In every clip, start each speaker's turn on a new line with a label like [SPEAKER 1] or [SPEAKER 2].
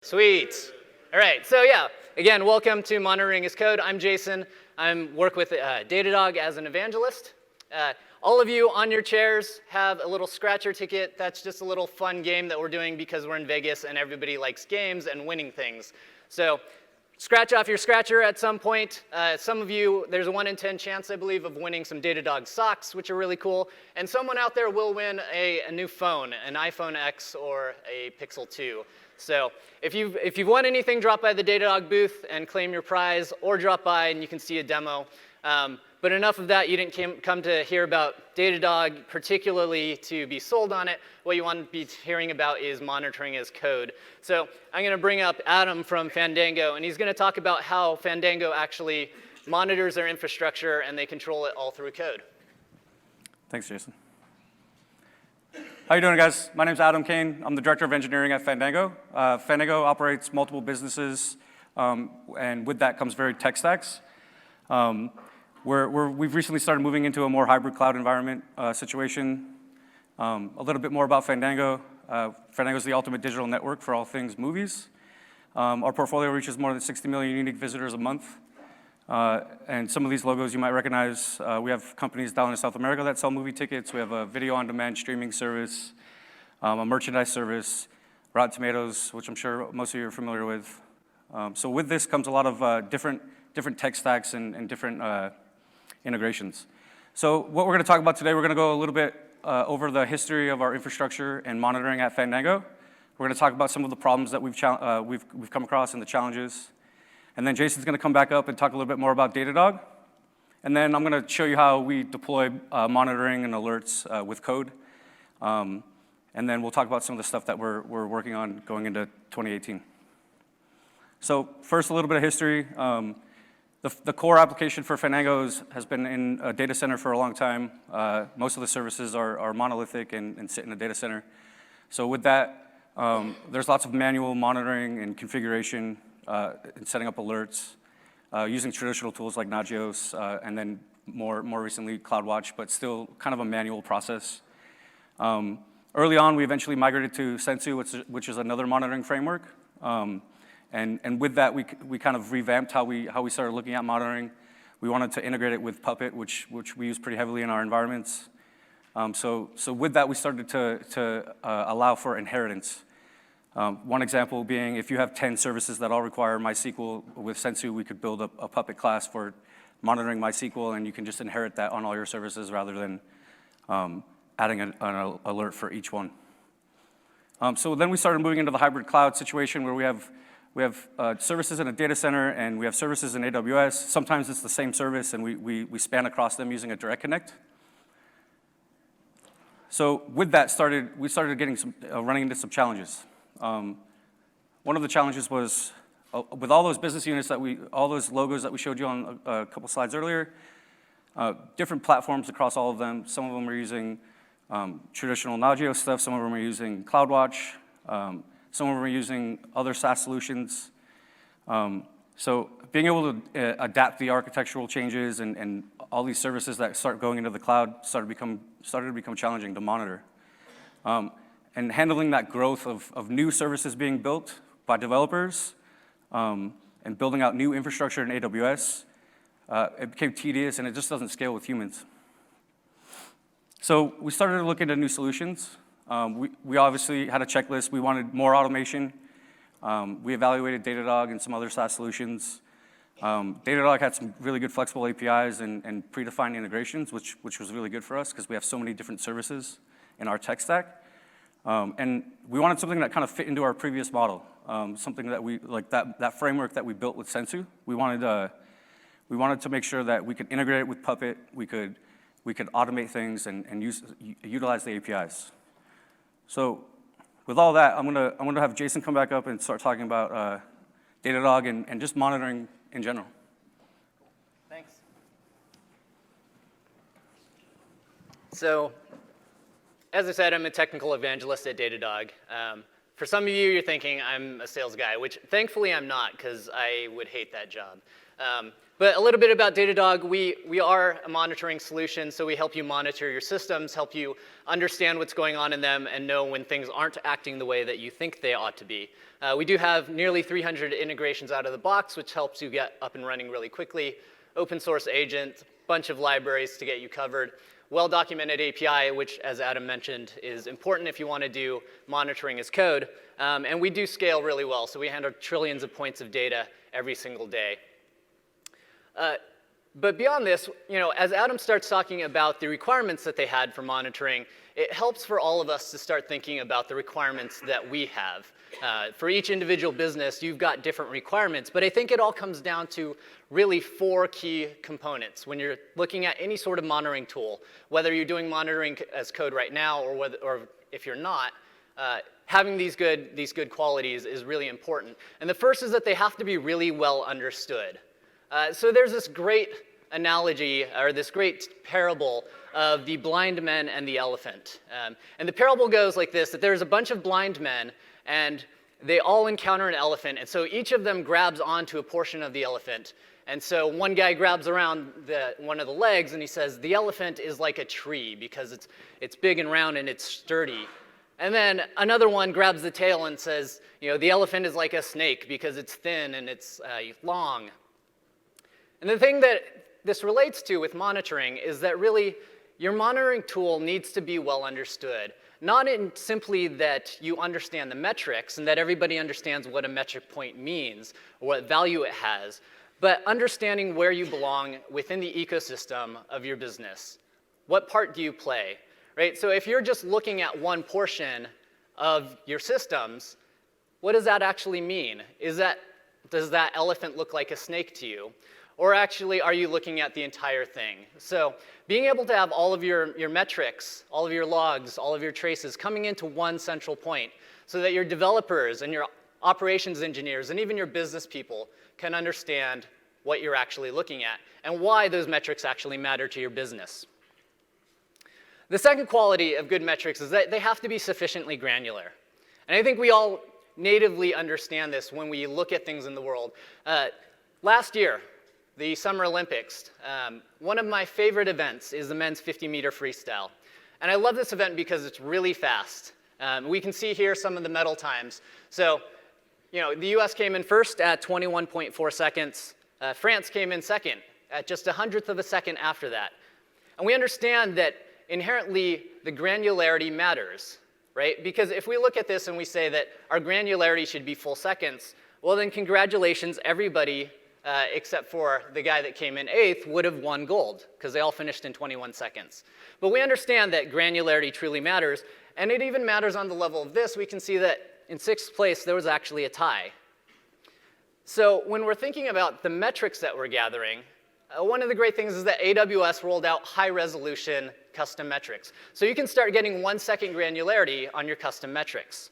[SPEAKER 1] Sweet. All right, so yeah, again, welcome to Monitoring as Code. I'm Jason. I work with Datadog as an evangelist. All of you on your chairs have a little scratcher ticket. That's just a little fun game that we're doing because we're in Vegas and everybody likes games and winning things. So scratch off your scratcher at some point. Some of you, there's a 1 in 10 chance, I believe, of winning some Datadog socks, which are really cool. And someone out there will win a new phone, an iPhone X or a Pixel 2. So if you've won anything, drop by the Datadog booth and claim your prize, or drop by and you can see a demo. But enough of that. You didn't come to hear about Datadog, particularly to be sold on it. What you want to be hearing about is monitoring as code. So I'm going to bring up Adam from Fandango, and he's going to talk about how Fandango actually monitors their infrastructure and they control it all through code.
[SPEAKER 2] Thanks, Jason. How you doing, guys? My name's Adam Kane. I'm the Director of Engineering at Fandango. Fandango operates multiple businesses, and with that comes varied tech stacks. We've recently started moving into a more hybrid cloud environment situation. A little bit more about Fandango. Fandango is the ultimate digital network for all things movies. Our portfolio reaches more than 60 million unique visitors a month. And some of these logos you might recognize. We have companies down in South America that sell movie tickets. We have a video-on-demand streaming service, a merchandise service, Rotten Tomatoes, which I'm sure most of you are familiar with. So with this comes a lot of different tech stacks and different integrations. So what we're going to talk about today, we're going to go a little bit over the history of our infrastructure and monitoring at Fandango. We're going to talk about some of the problems that we've come across and the challenges. And then Jason's going to come back up and talk a little bit more about Datadog. And then I'm going to show you how we deploy monitoring and alerts with code. And then we'll talk about some of the stuff that we're working on going into 2018. So first, a little bit of history. The core application for Fandango has been in a data center for a long time. Most of the services are monolithic and sit in a data center. So with that, there's lots of manual monitoring and configuration and setting up alerts, using traditional tools like Nagios, and then more recently CloudWatch, but still kind of a manual process. Early on, we eventually migrated to Sensu, which is another monitoring framework. And with that, we kind of revamped how we started looking at monitoring. We wanted to integrate it with Puppet, which we use pretty heavily in our environments. So with that, we started to allow for inheritance. One example being, if you have 10 services that all require MySQL, with Sensu, we could build a Puppet class for monitoring MySQL, and you can just inherit that on all your services rather than adding an alert for each one. So then we started moving into the hybrid cloud situation where we have services in a data center and we have services in AWS. Sometimes it's the same service and we span across them using a direct connect. So with that we started getting running into some challenges. One of the challenges was with all those business units all those logos that we showed you on a couple slides earlier, different platforms across all of them. Some of them are using traditional Nagios stuff. Some of them are using CloudWatch. Some of them are using other SaaS solutions. So being able to adapt the architectural changes and all these services that start going into the cloud started to become challenging to monitor. And handling that growth of new services being built by developers and building out new infrastructure in AWS, it became tedious and it just doesn't scale with humans. So we started to look into new solutions. We obviously had a checklist. We wanted more automation. We evaluated Datadog and some other SaaS solutions. Datadog had some really good flexible APIs and predefined integrations, which was really good for us because we have so many different services in our tech stack. And we wanted something that kind of fit into our previous model, something that that framework that we built with Sensu. We wanted to make sure that we could integrate it with Puppet. We could automate things and utilize the APIs. So with all that, I'm gonna have Jason come back up and start talking about Datadog and just monitoring in general.
[SPEAKER 1] Thanks. So, as I said, I'm a technical evangelist at Datadog. For some of you, you're thinking I'm a sales guy, which thankfully I'm not, because I would hate that job. But a little bit about Datadog, we are a monitoring solution, so we help you monitor your systems, help you understand what's going on in them, and know when things aren't acting the way that you think they ought to be. We do have nearly 300 integrations out of the box, which helps you get up and running really quickly. Open source agent, bunch of libraries to get you covered. Well-documented API, which, as Adam mentioned, is important if you want to do monitoring as code. And we do scale really well, so we handle trillions of points of data every single day. But beyond this, as Adam starts talking about the requirements that they had for monitoring, it helps for all of us to start thinking about the requirements that we have. For each individual business, you've got different requirements, but I think it all comes down to really 4 key components when you're looking at any sort of monitoring tool, whether you're doing monitoring as code right now or if you're not. Having these good qualities is really important. And the first is that they have to be really well understood. So there's this great analogy, or this great parable of the blind men and the elephant. And the parable goes like this, that there's a bunch of blind men, and they all encounter an elephant, and so each of them grabs onto a portion of the elephant. And so one guy grabs around one of the legs, and he says, the elephant is like a tree, because it's big and round and it's sturdy. And then another one grabs the tail and says, the elephant is like a snake, because it's thin and it's long. And the thing that this relates to with monitoring is that really your monitoring tool needs to be well understood. Not in simply that you understand the metrics and that everybody understands what a metric point means or what value it has, but understanding where you belong within the ecosystem of your business. What part do you play, right? So if you're just looking at one portion of your systems, what does that actually mean? Does that elephant look like a snake to you? Or actually, are you looking at the entire thing? So being able to have all of your metrics, all of your logs, all of your traces coming into one central point so that your developers and your operations engineers and even your business people can understand what you're actually looking at and why those metrics actually matter to your business. The second quality of good metrics is that they have to be sufficiently granular. And I think we all natively understand this when we look at things in the world. Last year, the Summer Olympics, one of my favorite events is the men's 50-meter freestyle. And I love this event because it's really fast. We can see here some of the medal times. So, the US came in first at 21.4 seconds. France came in second at just 100th of a second after that. And we understand that inherently the granularity matters, right? Because if we look at this and we say that our granularity should be full seconds, well then congratulations, everybody except for the guy that came in 8th, would have won gold, because they all finished in 21 seconds. But we understand that granularity truly matters, and it even matters on the level of this. We can see that in 6th place, there was actually a tie. So when we're thinking about the metrics that we're gathering, one of the great things is that AWS rolled out high-resolution custom metrics. So you can start getting 1-second granularity on your custom metrics.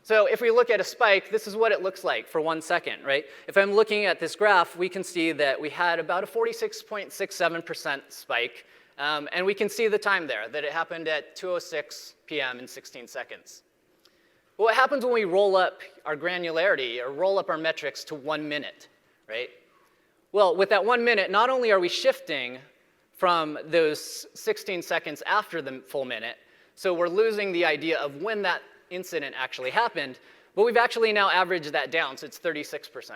[SPEAKER 1] So if we look at a spike, this is what it looks like for 1 second, right? If I'm looking at this graph, we can see that we had about a 46.67% spike, and we can see the time there, that it happened at 2:06 p.m. in 16 seconds. But what happens when we roll up our granularity or roll up our metrics to 1 minute, right? Well, with that 1 minute, not only are we shifting from those 16 seconds after the full minute, so we're losing the idea of when that incident actually happened, but we've actually now averaged that down, so it's 36%.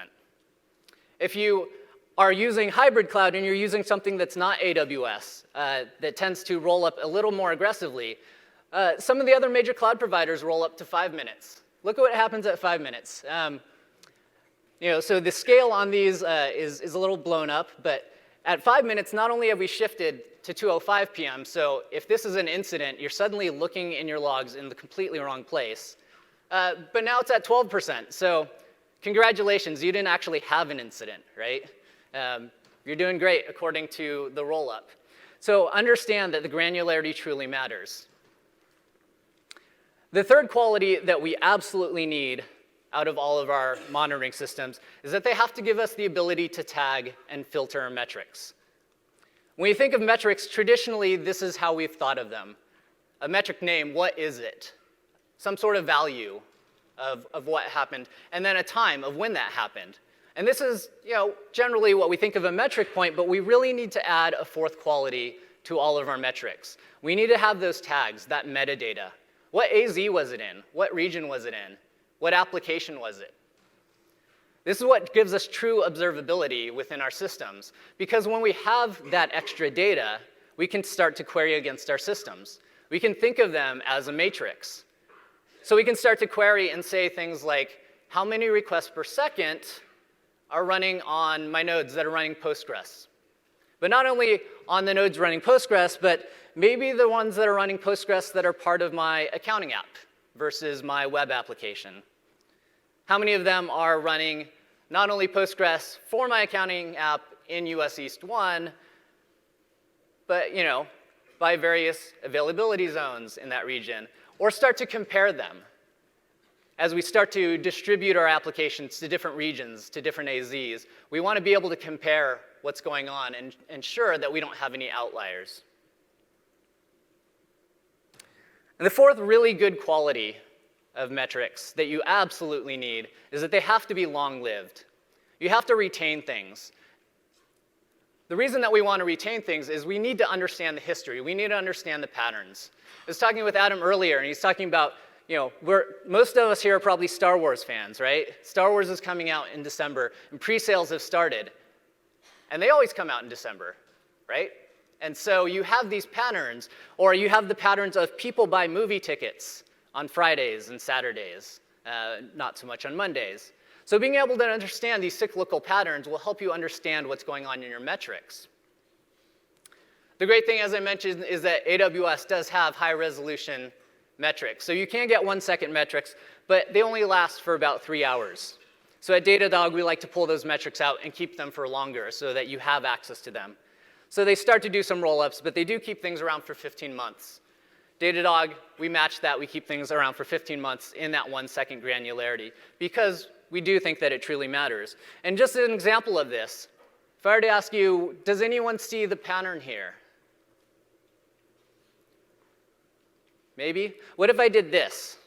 [SPEAKER 1] If you are using hybrid cloud and you're using something that's not AWS, that tends to roll up a little more aggressively, some of the other major cloud providers roll up to 5 minutes. Look at what happens at 5 minutes. So the scale on these is a little blown up, but at 5 minutes, not only have we shifted to 2:05 p.m., so if this is an incident, you're suddenly looking in your logs in the completely wrong place. But now it's at 12%, so congratulations, you didn't actually have an incident, right? You're doing great according to the roll-up. So understand that the granularity truly matters. The third quality that we absolutely need out of all of our monitoring systems is that they have to give us the ability to tag and filter metrics. When you think of metrics, traditionally, this is how we've thought of them. A metric name, what is it? Some sort of value of what happened, and then a time of when that happened. And this is generally what we think of a metric point, but we really need to add a fourth quality to all of our metrics. We need to have those tags, that metadata. What AZ was it in? What region was it in? What application was it? This is what gives us true observability within our systems, because when we have that extra data, we can start to query against our systems. We can think of them as a matrix. So we can start to query and say things like, how many requests per second are running on my nodes that are running Postgres? But not only on the nodes running Postgres, but maybe the ones that are running Postgres that are part of my accounting app versus my web application. How many of them are running not only Postgres for my accounting app in US East 1, but by various availability zones in that region, or start to compare them. As we start to distribute our applications to different regions, to different AZs, we want to be able to compare what's going on and ensure that we don't have any outliers. And the fourth really good quality of metrics that you absolutely need is that they have to be long-lived. You have to retain things. The reason that we want to retain things is we need to understand the history. We need to understand the patterns. I was talking with Adam earlier, and he's talking about, most of us here are probably Star Wars fans, right? Star Wars is coming out in December, and pre-sales have started. And they always come out in December, right? And so you have these patterns, or you have the patterns of people buy movie tickets on Fridays and Saturdays, not so much on Mondays. So being able to understand these cyclical patterns will help you understand what's going on in your metrics. The great thing, as I mentioned, is that AWS does have high-resolution metrics. So you can get 1-second metrics, but they only last for about 3 hours. So at Datadog, we like to pull those metrics out and keep them for longer so that you have access to them. So they start to do some roll-ups, but they do keep things around for 15 months. Datadog, we match that. We keep things around for 15 months in that 1-second granularity because we do think that it truly matters. And just an example of this, if I were to ask you, does anyone see the pattern here? Maybe? What if I did this?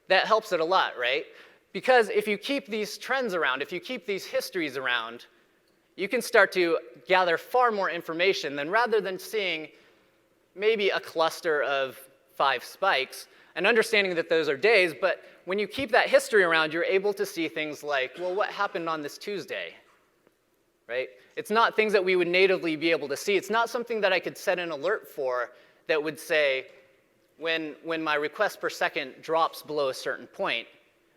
[SPEAKER 1] That helps it a lot, right? Because if you keep these trends around, if you keep these histories around, you can start to gather far more information than rather than seeing maybe a cluster of 5 spikes and understanding that those are days, but when you keep that history around, you're able to see things like, well, what happened on this Tuesday, right? It's not things that we would natively be able to see. It's not something that I could set an alert for that would say when my request per second drops below a certain point,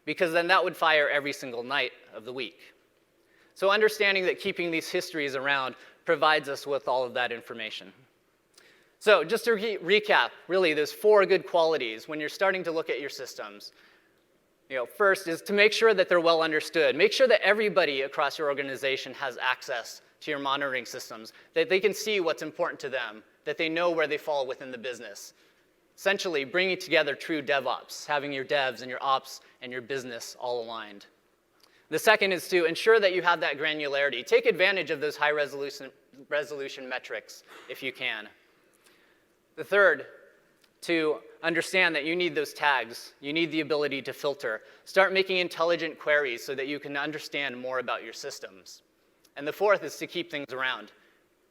[SPEAKER 1] because then that would fire every single night of the week. So understanding that keeping these histories around provides us with all of that information. So just to recap, really, there's 4 good qualities when you're starting to look at your systems. First is to make sure that they're well understood. Make sure that everybody across your organization has access to your monitoring systems, that they can see what's important to them, that they know where they fall within the business. Essentially, bringing together true DevOps, having your devs and your ops and your business all aligned. The second is to ensure that you have that granularity. Take advantage of those high-resolution metrics if you can. The third, to understand that you need those tags. You need the ability to filter. Start making intelligent queries so that you can understand more about your systems. And the fourth is to keep things around.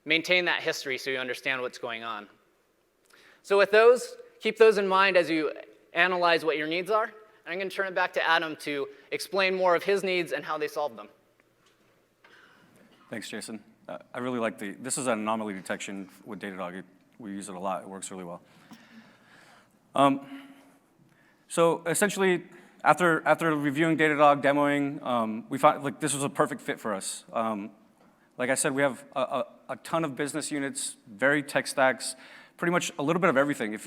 [SPEAKER 1] Maintain that history so you understand what's going on. So with those, keep those in mind as you analyze what your needs are. And I'm going to turn it back to Adam to explain more of his needs and how they solve them.
[SPEAKER 2] Thanks, Jason. I really like this is an anomaly detection with Datadog. We use it a lot. It works really well. So essentially, after reviewing Datadog, demoing, we found this was a perfect fit for us. Like I said, we have a ton of business units, varied tech stacks, pretty much a little bit of everything.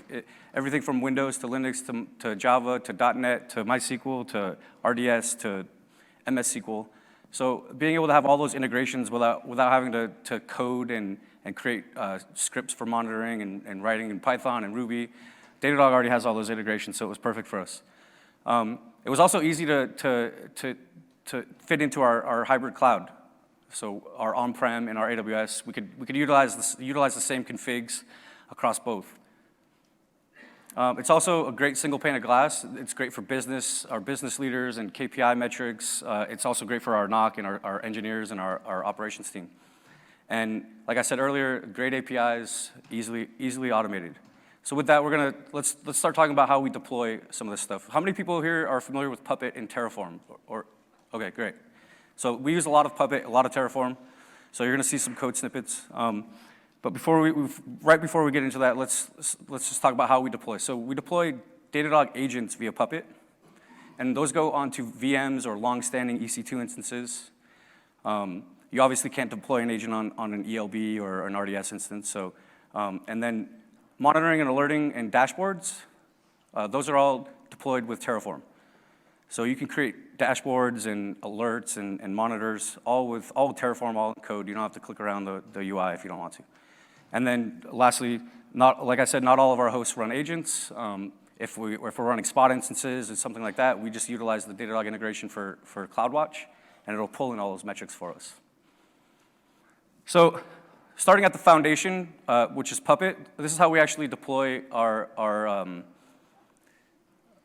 [SPEAKER 2] Everything from Windows to Linux to Java to .NET to MySQL to RDS to MS SQL. So being able to have all those integrations without having to code and create scripts for monitoring and writing in Python and Ruby, Datadog already has all those integrations, so it was perfect for us. It was also easy to fit into our hybrid cloud. So our on-prem and our AWS, we could utilize the same configs across both. It's also a great single pane of glass. It's great for business, our business leaders and KPI metrics. It's also great for our NOC and our engineers and our operations team. And like I said earlier, great APIs, easily automated. So with that, let's start talking about how we deploy some of this stuff. How many people here are familiar with Puppet and Terraform? Okay, great. So we use a lot of Puppet, a lot of Terraform. So you're going to see some code snippets. But right before we get into that, let's just talk about how we deploy. So we deploy Datadog agents via Puppet, and those go onto VMs or long-standing EC2 instances. You obviously can't deploy an agent on an ELB or an RDS instance. So, and then monitoring and alerting and dashboards, those are all deployed with Terraform. So you can create dashboards and alerts and monitors all with Terraform, all in code. You don't have to click around the UI if you don't want to. And then lastly, like I said, not all of our hosts run agents. If we're running spot instances and something like that, we just utilize the Datadog integration for CloudWatch, and it'll pull in all those metrics for us. So starting at the foundation, which is Puppet, this is how we actually deploy our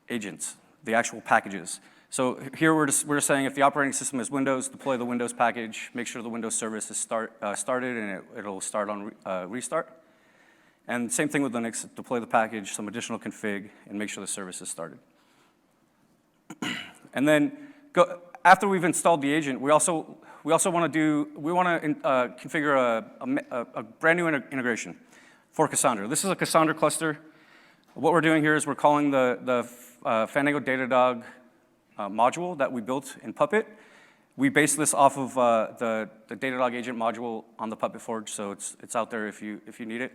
[SPEAKER 2] agents, the actual packages. So here we're just saying if the operating system is Windows, deploy the Windows package, make sure the Windows service is started, and it'll start on restart. And same thing with Linux, deploy the package, some additional config, and make sure the service is started. And then after we've installed the agent, we also want to configure a brand new integration for Cassandra. This is a Cassandra cluster. What we're doing here is we're calling the Fandango Datadog module that we built in Puppet. We based this off of the Datadog agent module on the Puppet Forge, so it's out there if you need it.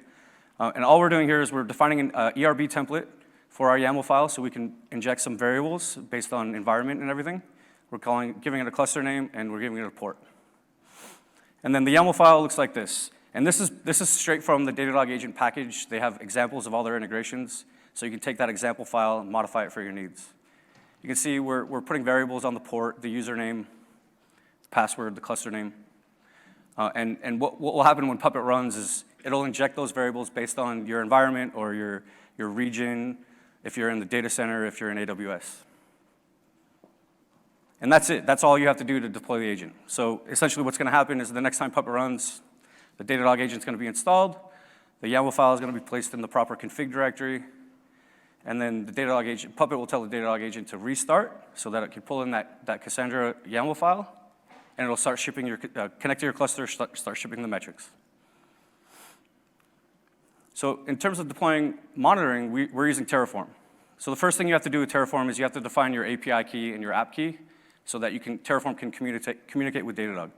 [SPEAKER 2] And all we're doing here is we're defining an ERB template for our YAML file so we can inject some variables based on environment and everything. We're giving it a cluster name, and we're giving it a port. And then the YAML file looks like this. And this is straight from the Datadog agent package. They have examples of all their integrations, so you can take that example file and modify it for your needs. You can see we're putting variables on the port, the username, the password, the cluster name. And what will happen when Puppet runs is it'll inject those variables based on your environment or your region, if you're in the data center, if you're in AWS. And that's it. That's all you have to do to deploy the agent. So essentially what's going to happen is the next time Puppet runs, the Datadog agent is going to be installed. The YAML file is going to be placed in the proper config directory. And then the Datadog agent, Puppet will tell the Datadog agent to restart so that it can pull in that Cassandra YAML file, and it'll start shipping connect to your cluster, start shipping the metrics. So in terms of deploying monitoring, we're using Terraform. So the first thing you have to do with Terraform is you have to define your API key and your app key so that Terraform can communicate with Datadog.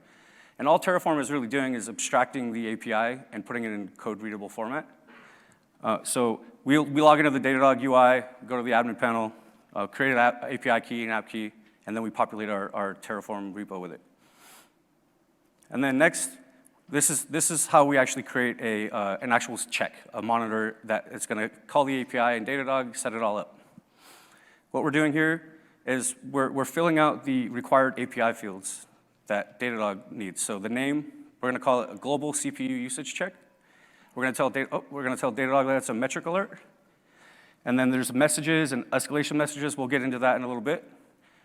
[SPEAKER 2] And all Terraform is really doing is abstracting the API and putting it in code-readable format. So we log into the Datadog UI, go to the admin panel, create an API key and app key, and then we populate our Terraform repo with it. And then next, this is how we actually create an actual check, a monitor that is going to call the API in Datadog, set it all up. What we're doing here is we're filling out the required API fields that Datadog needs. So the name, we're going to call it a global CPU usage check. We're going to tell Datadog that it's a metric alert. And then there's messages and escalation messages. We'll get into that in a little bit.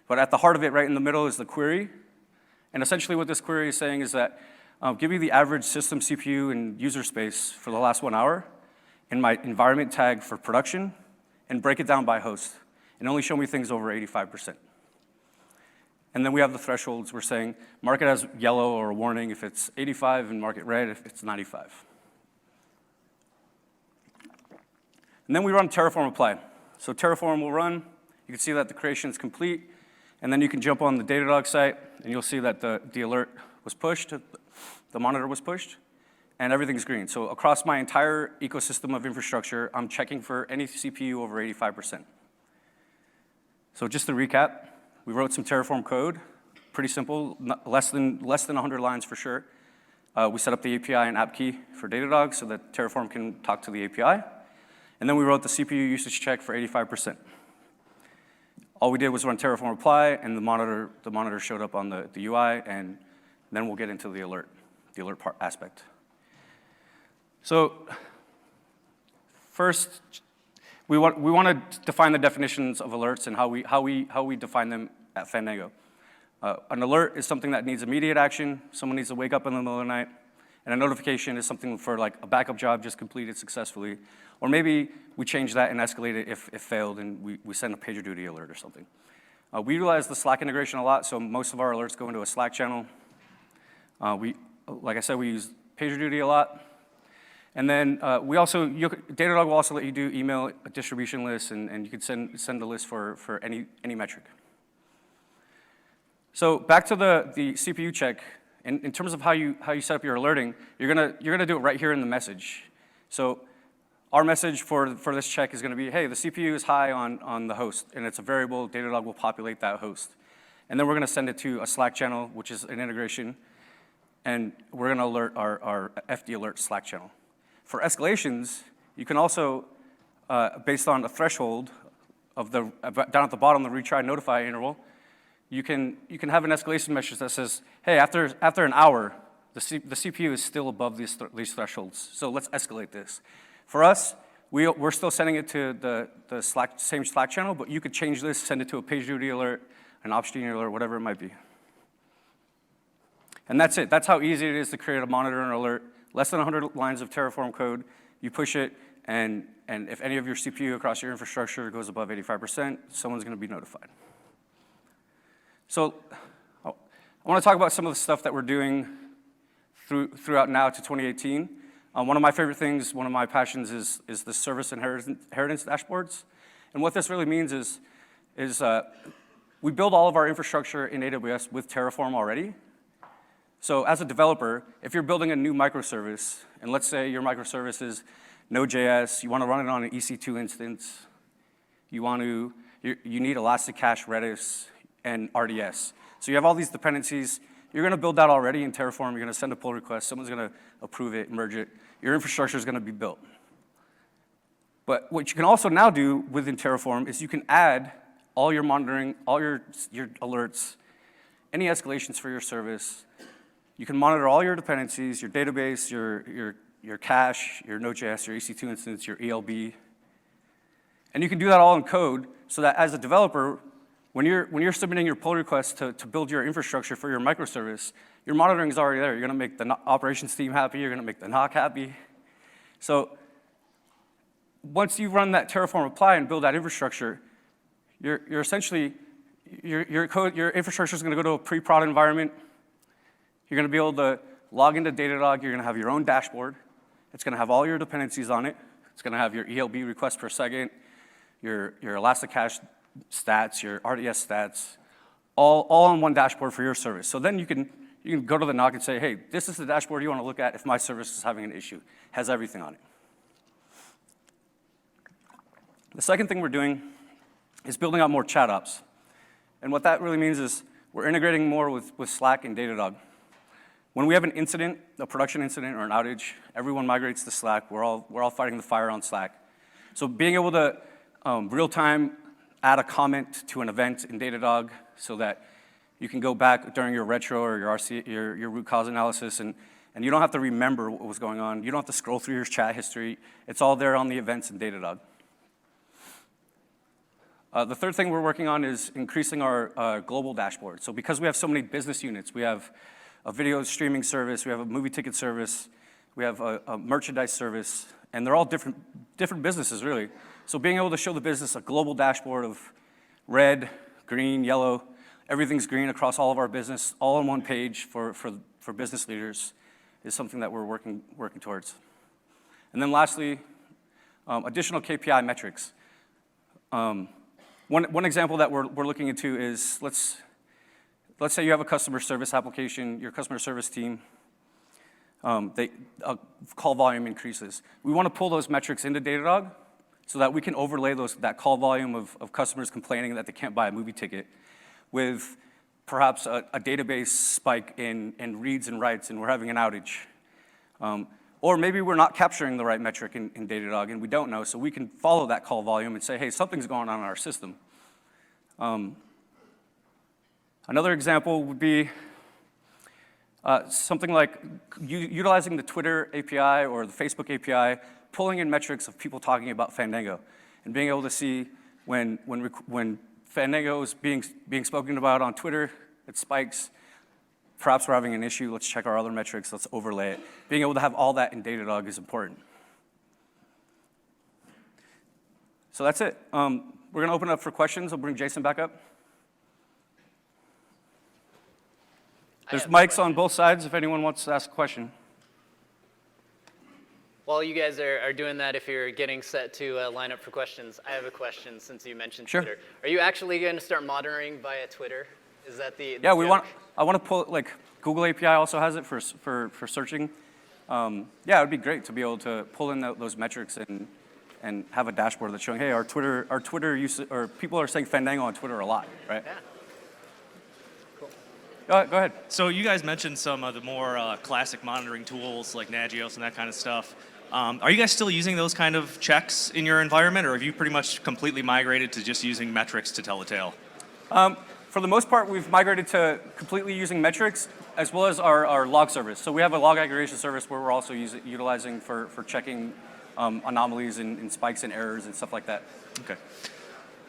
[SPEAKER 2] But at the heart of it, right in the middle, is the query. And essentially what this query is saying is that give me the average system CPU and user space for the last 1 hour in my environment tag for production, and break it down by host, and only show me things over 85%. And then we have the thresholds. We're saying mark it as yellow or a warning if it's 85, and mark it red if it's 95. And then we run Terraform apply. So Terraform will run. You can see that the creation is complete. And then you can jump on the Datadog site, and you'll see that the alert was pushed, the monitor was pushed, and everything's green. So across my entire ecosystem of infrastructure, I'm checking for any CPU over 85%. So just to recap, we wrote some Terraform code, pretty simple, less than 100 lines for sure. We set up the API and app key for Datadog so that Terraform can talk to the API. And then we wrote the CPU usage check for 85%. All we did was run Terraform apply, and the monitor showed up on the UI, and then we'll get into the alert part aspect. So first, we want to define the definitions of alerts and how we define them at Fandango. An alert is something that needs immediate action. Someone needs to wake up in the middle of the night. And a notification is something for like a backup job just completed successfully. Or maybe we change that and escalate it if it failed and we send a PagerDuty alert or something. We utilize the Slack integration a lot, so most of our alerts go into a Slack channel. Like I said, we use PagerDuty a lot. And then Datadog will also let you do email distribution lists, and you could send a list for any metric. So back to the CPU check. In terms of how you set up your alerting, you're gonna do it right here in the message. So our message for this check is gonna be, hey, the CPU is high on the host, and it's a variable. Datadog will populate that host. And then we're gonna send it to a Slack channel, which is an integration, and we're gonna alert our FD alert Slack channel. For escalations, you can also, based on a threshold of down at the bottom, the retry notify interval, you can have an escalation message that says, hey, after an hour, the CPU is still above these thresholds, so let's escalate this. For us, we're still sending it to the same Slack channel, but you could change this, send it to a PagerDuty alert, an Opsgenie alert, whatever it might be. And that's it. That's how easy it is to create a monitor and alert. Less than 100 lines of Terraform code, you push it, and if any of your CPU across your infrastructure goes above 85%, someone's gonna be notified. So I wanna talk about some of the stuff that we're doing throughout now to 2018. One of my favorite things, one of my passions is the service inheritance dashboards. And what this really means is we build all of our infrastructure in AWS with Terraform already. So as a developer, if you're building a new microservice, and let's say your microservice is Node.js, you want to run it on an EC2 instance, you need Elasticache, Redis, and RDS. So you have all these dependencies. You're going to build that already in Terraform. You're going to send a pull request. Someone's going to approve it, merge it. Your infrastructure is going to be built. But what you can also now do within Terraform is you can add all your monitoring, all your alerts, any escalations for your service. You can monitor all your dependencies, your database, your cache, your Node.js, your EC2 instance, your ELB. And you can do that all in code so that as a developer, when you're submitting your pull request to build your infrastructure for your microservice, your monitoring is already there. You're gonna make the operations team happy, you're gonna make the NOC happy. So once you run that Terraform apply and build that infrastructure, you're essentially, your infrastructure is gonna go to a pre-prod environment. You're going to be able to log into Datadog. You're going to have your own dashboard. It's going to have all your dependencies on it. It's going to have your ELB requests per second, your Elasticache stats, your RDS stats, all on one dashboard for your service. So then you can go to the NOC and say, hey, this is the dashboard you want to look at if my service is having an issue. It has everything on it. The second thing we're doing is building out more chat ops. And what that really means is we're integrating more with Slack and Datadog. When we have an incident, a production incident or an outage, everyone migrates to Slack. We're all fighting the fire on Slack. So being able to real-time add a comment to an event in Datadog so that you can go back during your retro or your root cause analysis and you don't have to remember what was going on. You don't have to scroll through your chat history. It's all there on the events in Datadog. The third thing we're working on is increasing our global dashboard. So because we have so many business units, we have a video streaming service, we have a movie ticket service, we have a merchandise service, and they're all different businesses, really. So being able to show the business a global dashboard of red, green, yellow, everything's green across all of our business, all on one page for business leaders is something that we're working towards. And then lastly, additional KPI metrics. One example that we're looking into is, let's say you have a customer service application, your customer service team, call volume increases. We want to pull those metrics into Datadog so that we can overlay that call volume of customers complaining that they can't buy a movie ticket with perhaps a database spike in reads and writes and we're having an outage. Or maybe we're not capturing the right metric in Datadog and we don't know, so we can follow that call volume and say, hey, something's going on in our system. Another example would be something like utilizing the Twitter API or the Facebook API, pulling in metrics of people talking about Fandango. and being able to see when Fandango is being spoken about on Twitter, it spikes. Perhaps we're having an issue, let's check our other metrics, let's overlay it. Being able to have all that in Datadog is important. So that's it. We're going to open up for questions. I'll bring Jason back up. There's mics on both sides if anyone wants to ask a question.
[SPEAKER 1] While you guys are doing that, if you're getting set to line up for questions, I have a question since you mentioned
[SPEAKER 2] Sure.
[SPEAKER 1] Twitter. Are you actually going to start monitoring via Twitter? Is that the
[SPEAKER 2] Yeah,
[SPEAKER 1] joke?
[SPEAKER 2] I want to pull, like, Google API also has it for searching. Yeah, it would be great to be able to pull in those metrics and have a dashboard that's showing, hey, our Twitter use, or people are saying Fandango on Twitter a lot, right?
[SPEAKER 1] Yeah. Cool.
[SPEAKER 2] Go ahead.
[SPEAKER 3] So you guys mentioned some of the more classic monitoring tools like Nagios and that kind of stuff. Are you guys still using those kind of checks in your environment, or have you pretty much completely migrated to just using metrics to tell the tale?
[SPEAKER 2] For the most part, we've migrated to completely using metrics as well as our log service. So we have a log aggregation service where we're also utilizing for checking anomalies and spikes and errors and stuff like that.
[SPEAKER 3] Okay.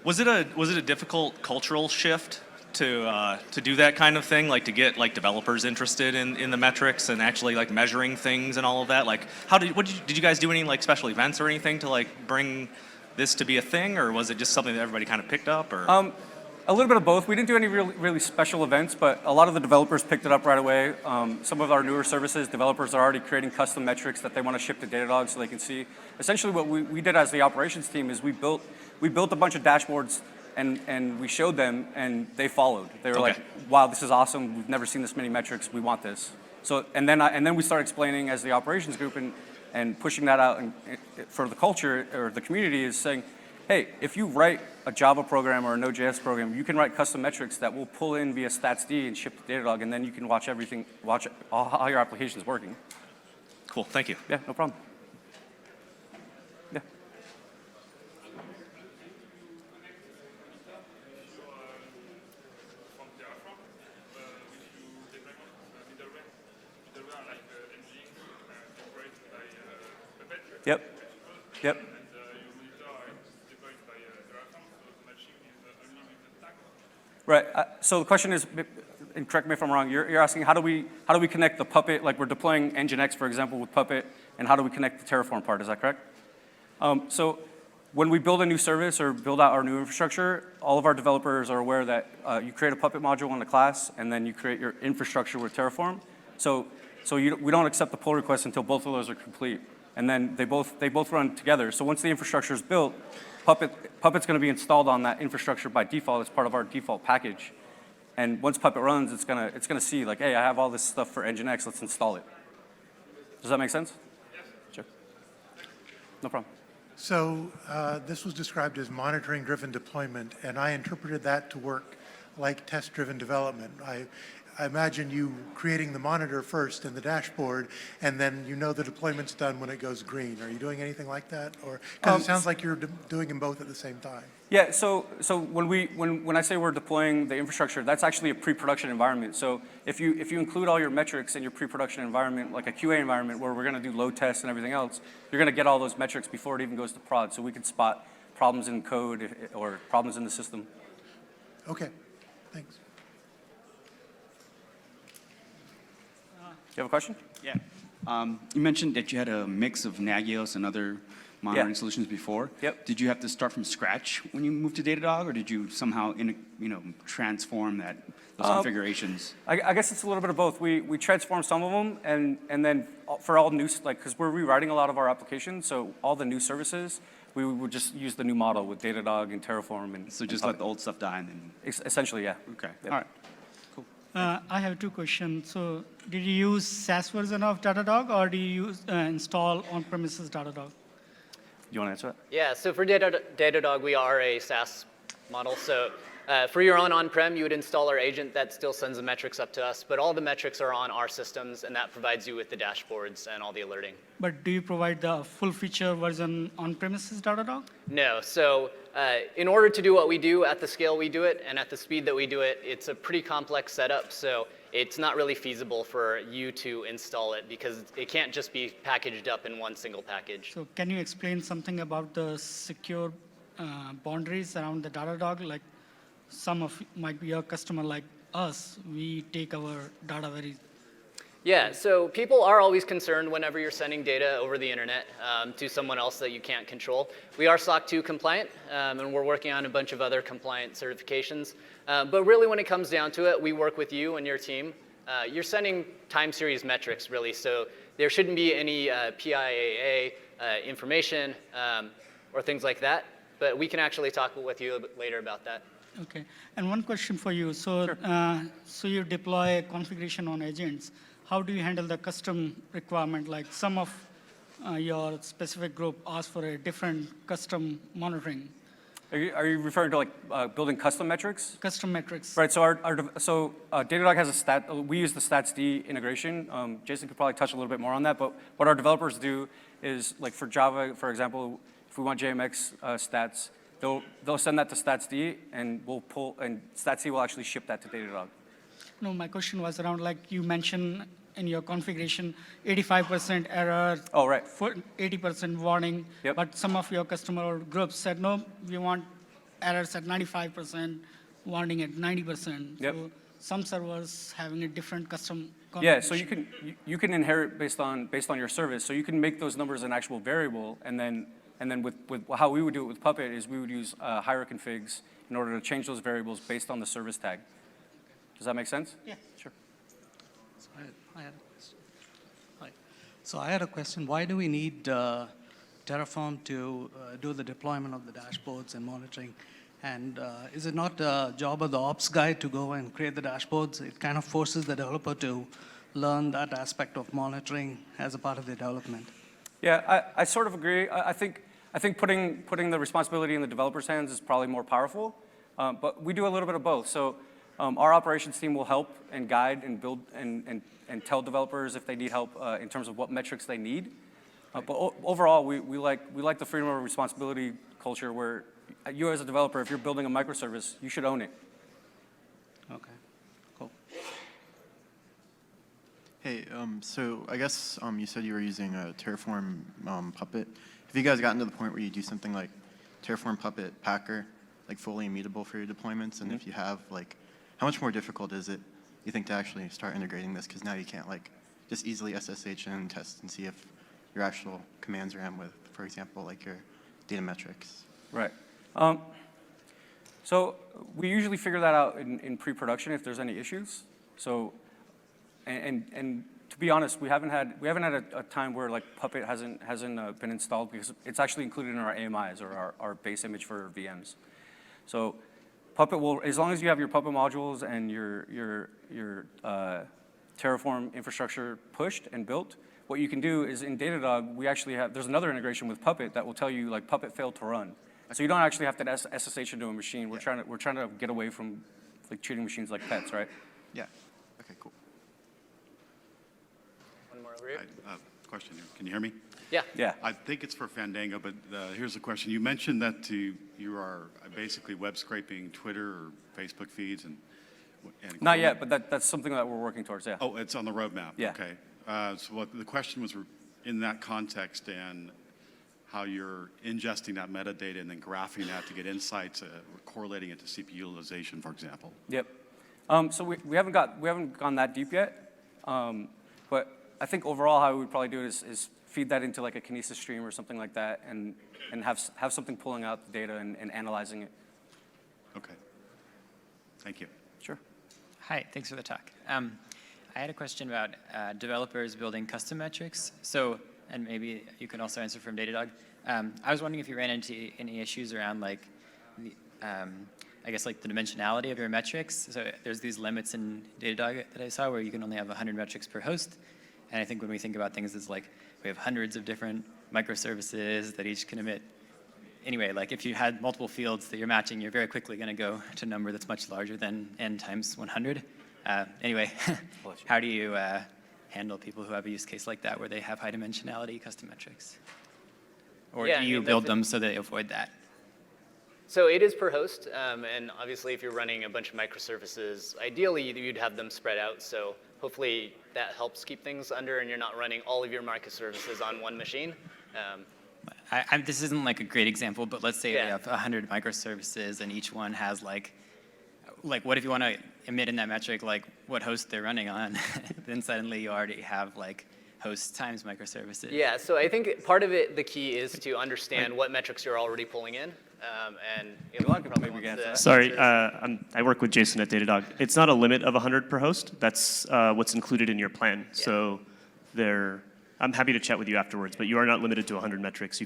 [SPEAKER 3] Was it a difficult cultural shift to do that kind of thing, like to get like developers interested in the metrics and actually like measuring things and all of that? Like, did you guys do any like special events or anything to like bring this to be a thing, or was it just something that everybody kind of picked up? Or
[SPEAKER 2] a little bit of both. We didn't do any really special events, but a lot of the developers picked it up right away. Some of our newer services, developers are already creating custom metrics that they want to ship to Datadog so they can see. Essentially what we did as the operations team is we built a bunch of dashboards and we showed them and they followed. They were like, wow, this is awesome. We've never seen this many metrics. We want this. So, and then we started explaining as the operations group and pushing that out for the culture or the community is saying, hey, if you write a Java program or a Node.js program, you can write custom metrics that will pull in via statsd and ship to Datadog, and then you can watch how your application is working.
[SPEAKER 3] Cool, thank you.
[SPEAKER 2] Yeah, no problem. Yeah. Yep. Yep. Right. So the question is, and correct me if I'm wrong, you're asking how do we connect the Puppet, like we're deploying Nginx, for example, with Puppet, and how do we connect the Terraform part? Is that correct? So when we build a new service or build out our new infrastructure, all of our developers are aware that you create a Puppet module in the class, and then you create your infrastructure with Terraform. So we don't accept the pull request until both of those are complete, and then they both run together. So once the infrastructure is built, Puppet's going to be installed on that infrastructure by default as part of our default package. And once Puppet runs, it's gonna see like, hey, I have all this stuff for Nginx, let's install it. Does that make sense? Yes. Sure. No problem.
[SPEAKER 4] So this was described as monitoring-driven deployment, and I interpreted that to work like test-driven development. I imagine you creating the monitor first in the dashboard, and then you know the deployment's done when it goes green. Are you doing anything like that? Or because it sounds like you're doing them both at the same time.
[SPEAKER 2] Yeah, so when I say we're deploying the infrastructure, that's actually a pre-production environment. So if you include all your metrics in your pre-production environment, like a QA environment where we're going to do load tests and everything else, you're going to get all those metrics before it even goes to prod. So we can spot problems in code or problems in the system.
[SPEAKER 4] Okay, thanks.
[SPEAKER 2] You have a question?
[SPEAKER 5] Yeah. You mentioned that you had a mix of Nagios and other monitoring solutions before.
[SPEAKER 2] Yep.
[SPEAKER 5] Did you have to start from scratch when you moved to Datadog, or did you somehow transform those configurations?
[SPEAKER 2] I guess it's a little bit of both. We transformed some of them, and then for all new, like, because we're rewriting a lot of our applications, so all the new services, we would just use the new model with Datadog and Terraform. And
[SPEAKER 5] So just let the old stuff die and then...
[SPEAKER 2] Essentially, yeah.
[SPEAKER 5] Okay,
[SPEAKER 2] Yep.
[SPEAKER 5] all right.
[SPEAKER 6] I have two questions. So did you use SaaS version of Datadog, or do you use install on-premises Datadog?
[SPEAKER 2] You want to answer that?
[SPEAKER 1] Yeah, so for Datadog, we are a SaaS model. So for your own on-prem, you would install our agent that still sends the metrics up to us, but all the metrics are on our systems, and that provides you with the dashboards and all the alerting.
[SPEAKER 6] But do you provide the full feature version on-premises Datadog?
[SPEAKER 1] No, so in order to do what we do at the scale we do it and at the speed that we do it, it's a pretty complex setup, so it's not really feasible for you to install it because it can't just be packaged up in one single package.
[SPEAKER 6] So can you explain something about the secure boundaries around the Datadog? Like some of might be your customer like us, we take our data very.
[SPEAKER 1] Yeah, so people are always concerned whenever you're sending data over the internet to someone else that you can't control. We are SOC 2 compliant, and we're working on a bunch of other compliant certifications. But really, when it comes down to it, we work with you and your team. You're sending time series metrics, really, so there shouldn't be any PIAA information or things like that. But we can actually talk with you a bit later about that.
[SPEAKER 6] Okay, and one question for you. So,
[SPEAKER 1] Sure.
[SPEAKER 6] So you deploy configuration on agents. How do you handle the custom requirement? Like some of your specific group asks for a different custom monitoring,
[SPEAKER 2] Are you referring to like building custom metrics?
[SPEAKER 6] custom metrics.
[SPEAKER 2] Right, so Datadog has a we use the statsd integration. Jason could probably touch a little bit more on that, but what our developers do is, like for Java, for example, if we want JMX stats, they'll send that to statsd, and we'll pull, and statsd will actually ship that to Datadog.
[SPEAKER 6] No, my question was around, like you mentioned in your configuration, 85% error.
[SPEAKER 2] Oh, right.
[SPEAKER 6] 80% warning.
[SPEAKER 2] Yep.
[SPEAKER 6] But some of your customer groups said, no, we want errors at 95%, warning at 90%.
[SPEAKER 2] Yep.
[SPEAKER 6] So some servers having a different custom
[SPEAKER 2] Yeah,
[SPEAKER 6] configuration.
[SPEAKER 2] so you can inherit based on your service. So you can make those numbers an actual variable, and then with how we would do it with Puppet is we would use hierarchy configs in order to change those variables based on the service tag. Does that make sense?
[SPEAKER 6] Yeah.
[SPEAKER 2] Sure.
[SPEAKER 7] So I had a question. Hi. So I had a question. Why do we need Terraform to do the deployment of the dashboards and monitoring? And is it not the job of the ops guy to go and create the dashboards? It kind of forces the developer to learn that aspect of monitoring as a part of the development.
[SPEAKER 2] Yeah, I sort of agree. I think putting the responsibility in the developer's hands is probably more powerful, but we do a little bit of both. So our operations team will help and guide and build and tell developers if they need help in terms of what metrics they need. But overall, we like the freedom of responsibility culture where you as a developer, if you're building a microservice, you should own it.
[SPEAKER 7] Okay, cool.
[SPEAKER 8] Hey, so I guess you said you were using a Terraform Puppet. Have you guys gotten to the point where you do something like Terraform Puppet Packer, like fully immutable for your deployments? And if you have, like, how much more difficult is it, you think, to actually start integrating this? Because now you can't, like, just easily SSH and test and see if your actual commands ran with, for example, like your data metrics.
[SPEAKER 2] Right. So we usually figure that out in pre-production if there's any issues. So, and to be honest, we haven't had a time where like Puppet hasn't been installed because it's actually included in our AMIs or our base image for VMs. So Puppet will, as long as you have your Puppet modules and your Terraform infrastructure pushed and built, what you can do is in Datadog, we actually have, there's another integration with Puppet that will tell you like Puppet failed to run. So you don't actually have to SSH into a machine. We're trying to get away from like treating machines like pets, right?
[SPEAKER 8] Yeah. Okay, cool.
[SPEAKER 1] One more over here.
[SPEAKER 9] Question here. Can you hear me?
[SPEAKER 1] Yeah.
[SPEAKER 2] Yeah.
[SPEAKER 9] I think it's for Fandango, but here's the question. You mentioned that you are basically web scraping Twitter or Facebook feeds and
[SPEAKER 2] Not yet, but that's something that we're working towards, yeah.
[SPEAKER 9] Oh, it's on the roadmap.
[SPEAKER 2] Yeah.
[SPEAKER 9] Okay. So what the question was in that context and how you're ingesting that metadata and then graphing that to get insights, correlating it to CPU utilization, for example.
[SPEAKER 2] Yep. So we haven't gone that deep yet, but I think overall how we would probably do it is feed that into like a Kinesis stream or something like that, and have something pulling out the data and analyzing it.
[SPEAKER 9] Okay. Thank you.
[SPEAKER 2] Sure.
[SPEAKER 10] Hi, thanks for the talk. I had a question about developers building custom metrics. So, and maybe you can also answer from Datadog. I was wondering if you ran into any issues around like, I guess like the dimensionality of your metrics. So there's these limits in Datadog that I saw where you can only have 100 metrics per host. And I think when we think about things, it's like we have hundreds of different microservices that each can emit. Anyway, like if you had multiple fields that you're matching, you're very quickly going to go to a number that's much larger than n times 100. Anyway, how do you handle people who have a use case like that where they have high dimensionality custom metrics? Or
[SPEAKER 1] Yeah,
[SPEAKER 10] do
[SPEAKER 1] I
[SPEAKER 10] you
[SPEAKER 1] mean,
[SPEAKER 10] build them so they avoid that?
[SPEAKER 1] So it is per host, and obviously if you're running a bunch of microservices, ideally you'd have them spread out, so hopefully that helps keep things under and you're not running all of your microservices on one machine.
[SPEAKER 10] this isn't like a great example, but let's say you have 100 microservices and each one has like what if you want to emit in that metric like what host they're running on? Then suddenly you already have like hosts times microservices.
[SPEAKER 1] Yeah, so I think part of it, the key is to understand what metrics you're already pulling in. And
[SPEAKER 11] Sorry, I work with Jason at Datadog. It's not a limit of 100 per host. That's what's included in your plan.
[SPEAKER 1] Yeah.
[SPEAKER 11] So I'm happy to chat with you afterwards, but you are not limited to 100 metrics.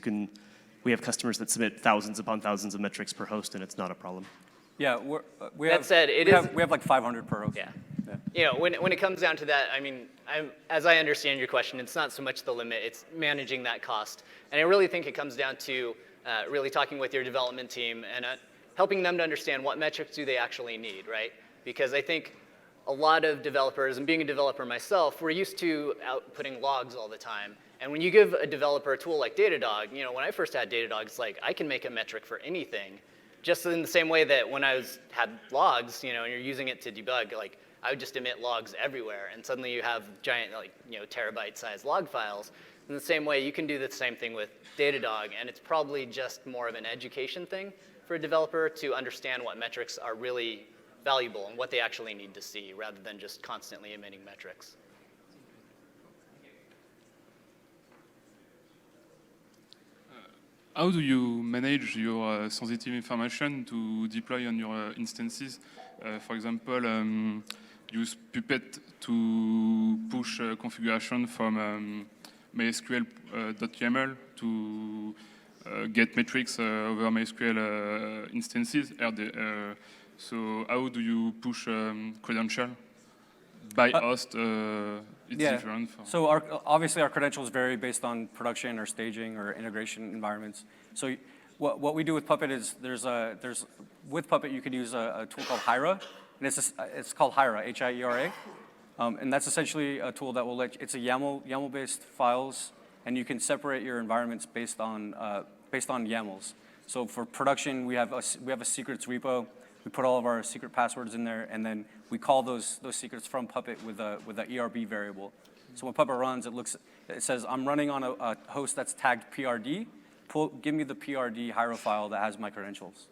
[SPEAKER 11] We have customers that submit thousands upon thousands of metrics per host, and it's not a problem.
[SPEAKER 2] Yeah, we
[SPEAKER 1] That said, we
[SPEAKER 2] have like 500 per host.
[SPEAKER 1] Yeah. You know, when it comes down to that, I mean, as I understand your question, it's not so much the limit, it's managing that cost. And I really think it comes down to really talking with your development team and helping them to understand what metrics do they actually need, right? Because I think a lot of developers, and being a developer myself, we're used to outputting logs all the time. And when you give a developer a tool like Datadog, you know, when I first had Datadog, it's like, I can make a metric for anything. Just in the same way that when I had logs, you know, and you're using it to debug, like, I would just emit logs everywhere, and suddenly you have giant, like, you know, terabyte-sized log files. In the same way, you can do the same thing with Datadog, and it's probably just more of an education thing for a developer to understand what metrics are really valuable and what they actually need to see, rather than just constantly emitting metrics.
[SPEAKER 12] How do you manage your sensitive information to deploy on your instances? For example, use Puppet to push configuration from MySQL.yaml to get metrics over MySQL instances. So how do you push credential by host? It's different.
[SPEAKER 2] So obviously our credentials vary based on production or staging or integration environments. So what we do with Puppet is with Puppet you could use a tool called Hira, and it's called Hira, H-I-E-R-A, and that's essentially a tool that will it's a YAML-based files, and you can separate your environments based on YAMLs. So for production we have a secrets repo. We put all of our secret passwords in there, and then we call those secrets from Puppet with a ERB variable. So when Puppet runs, it says I'm running on a host that's tagged PRD. Give me the PRD Hira file that has my credentials.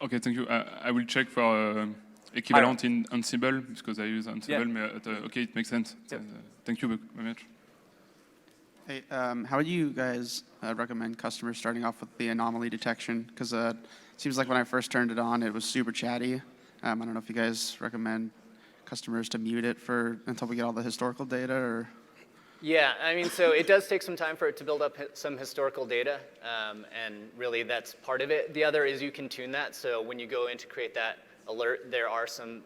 [SPEAKER 12] Okay, thank you. I will check for equivalent in Ansible because I use Ansible. Yeah. Okay, it makes sense. Yep. Thank you very much.
[SPEAKER 13] Hey, how would you guys recommend customers starting off with the anomaly detection? Because it seems like when I first turned it on, it was super chatty. I don't know if you guys recommend customers to mute it until we get all the historical data, or?
[SPEAKER 1] Yeah, I mean, so it does take some time for it to build up some historical data, and really that's part of it. The other is you can tune that, so when you go in to create that alert, there are some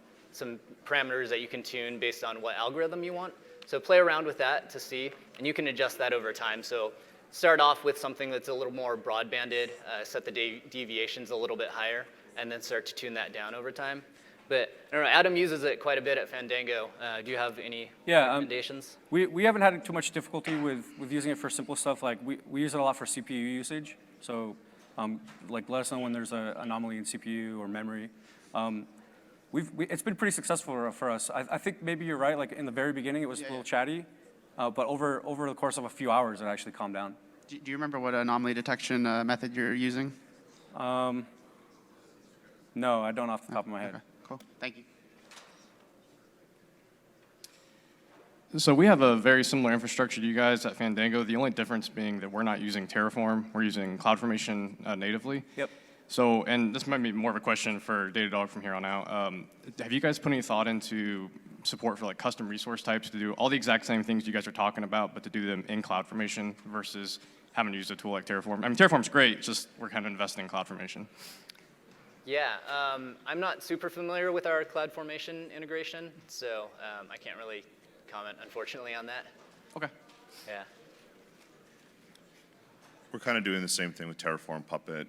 [SPEAKER 1] parameters that you can tune based on what algorithm you want. So play around with that to see, and you can adjust that over time. So start off with something that's a little more broad-banded, set the deviations a little bit higher, and then start to tune that down over time. But I don't know, Adam uses it quite a bit at Fandango. Do you have any recommendations?
[SPEAKER 2] We haven't had too much difficulty with using it for simple stuff. Like we use it a lot for CPU usage. So like let us know when there's an anomaly in CPU or memory. It's been pretty successful for us. I think maybe you're right. Like in the very beginning, it was a little chatty, but over the course of a few hours, it actually calmed down.
[SPEAKER 13] Do you remember what anomaly detection method you're using?
[SPEAKER 2] No, I don't off the top of my head.
[SPEAKER 13] Okay, cool. Thank you.
[SPEAKER 14] So we have a very similar infrastructure to you guys at Fandango. The only difference being that we're not using Terraform. We're using CloudFormation natively.
[SPEAKER 2] Yep.
[SPEAKER 14] So, and this might be more of a question for Datadog from here on out. Have you guys put any thought into support for like custom resource types to do all the exact same things you guys are talking about, but to do them in CloudFormation versus having to use a tool like Terraform? I mean, Terraform's great, it's just we're kind of investing in CloudFormation.
[SPEAKER 1] Yeah, I'm not super familiar with our CloudFormation integration, so I can't really comment, unfortunately, on that.
[SPEAKER 14] Okay.
[SPEAKER 1] Yeah.
[SPEAKER 15] We're kind of doing the same thing with Terraform, Puppet,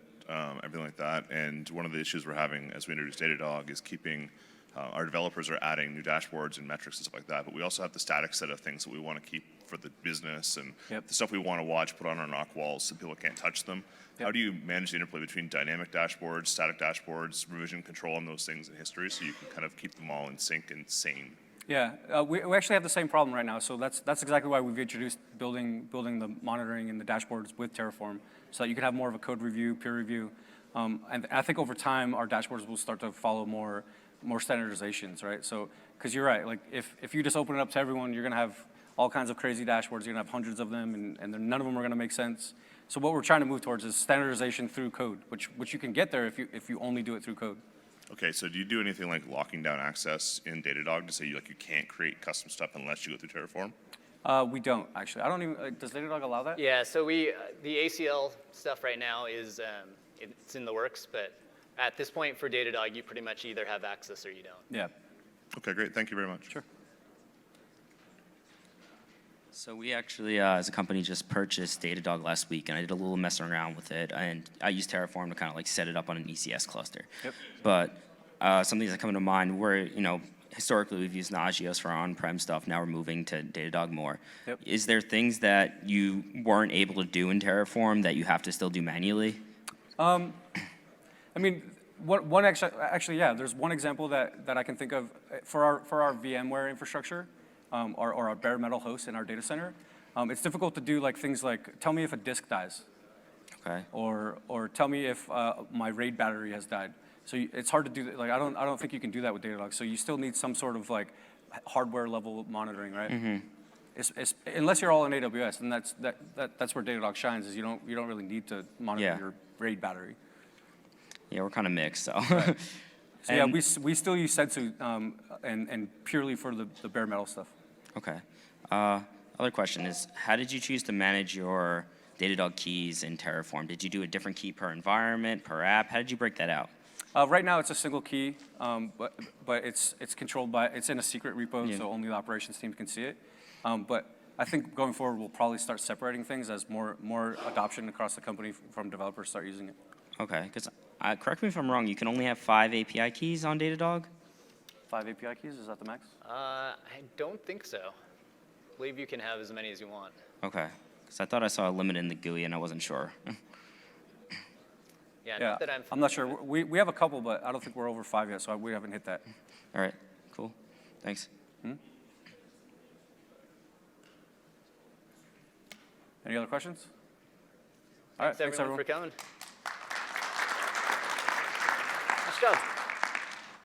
[SPEAKER 15] everything like that. And one of the issues we're having as we introduce Datadog is keeping our developers are adding new dashboards and metrics and stuff like that. But we also have the static set of things that we want to keep for the business and the stuff we want to watch, put on our knock walls so people can't touch them. How do you manage the interplay between dynamic dashboards, static dashboards, revision control on those things in history so you can kind of keep them all in sync and sane?
[SPEAKER 2] Yeah, we actually have the same problem right now. So that's exactly why we've introduced building the monitoring and the dashboards with Terraform, so that you can have more of a code review, peer review. And I think over time, our dashboards will start to follow more standardizations, right? So, because you're right, like if you just open it up to everyone, you're gonna have all kinds of crazy dashboards. You're gonna have hundreds of them, and none of them are gonna make sense. So what we're trying to move towards is standardization through code, which you can get there if you only do it through code.
[SPEAKER 15] Okay, so do you do anything like locking down access in Datadog to say you can't create custom stuff unless you go through Terraform?
[SPEAKER 2] We don't, actually. I don't even, does Datadog allow that?
[SPEAKER 1] Yeah, so the ACL stuff right now is, it's in the works, but at this point for Datadog, you pretty much either have access or you don't.
[SPEAKER 2] Yeah.
[SPEAKER 15] Okay, great. Thank you very much.
[SPEAKER 2] Sure.
[SPEAKER 16] So we actually, as a company, just purchased Datadog last week, and I did a little messing around with it, and I used Terraform to kind of like set it up on an ECS cluster. Yep. But some things that come to mind were, historically we've used Nagios for our on-prem stuff. Now we're moving to Datadog more. Yep. Is there things that you weren't able to do in Terraform that you have to still do manually?
[SPEAKER 2] I mean, actually, yeah. There's one example that I can think of for our VMware infrastructure. Or our bare metal host in our data center, it's difficult to do like things like tell me if a disk dies, okay, or tell me if my RAID battery has died. So it's hard to do that. Like I don't think you can do that with Datadog. So you still need some sort of like hardware level monitoring, right? Mm-hmm. Unless you're all in AWS, and that's where Datadog shines. Is you don't really need to monitor your RAID battery.
[SPEAKER 16] Yeah, we're kind of mixed, so.
[SPEAKER 2] Right. So yeah, we still use Sensu and purely for the bare metal stuff.
[SPEAKER 16] Okay. Other question is, how did you choose to manage your Datadog keys in Terraform? Did you do a different key per environment, per app? How did you break that out?
[SPEAKER 2] Right now it's a single key, but it's controlled by, it's in a secret repo, so only the operations team can see it. But I think going forward we'll probably start separating things as more adoption across the company from developers start using it.
[SPEAKER 16] Okay, because correct me if I'm wrong, you can only have 5 API keys on Datadog?
[SPEAKER 2] 5 API keys, is that the max?
[SPEAKER 1] I don't think so. I believe you can have as many as you want.
[SPEAKER 16] Okay, because I thought I saw a limit in the GUI and I wasn't sure.
[SPEAKER 1] Yeah, not that
[SPEAKER 2] I'm not sure. We have a couple, but I don't think we're over 5 yet, so we haven't hit that.
[SPEAKER 16] All right, cool. Thanks.
[SPEAKER 2] Any other questions?
[SPEAKER 1] Thanks everyone for coming. Nice job.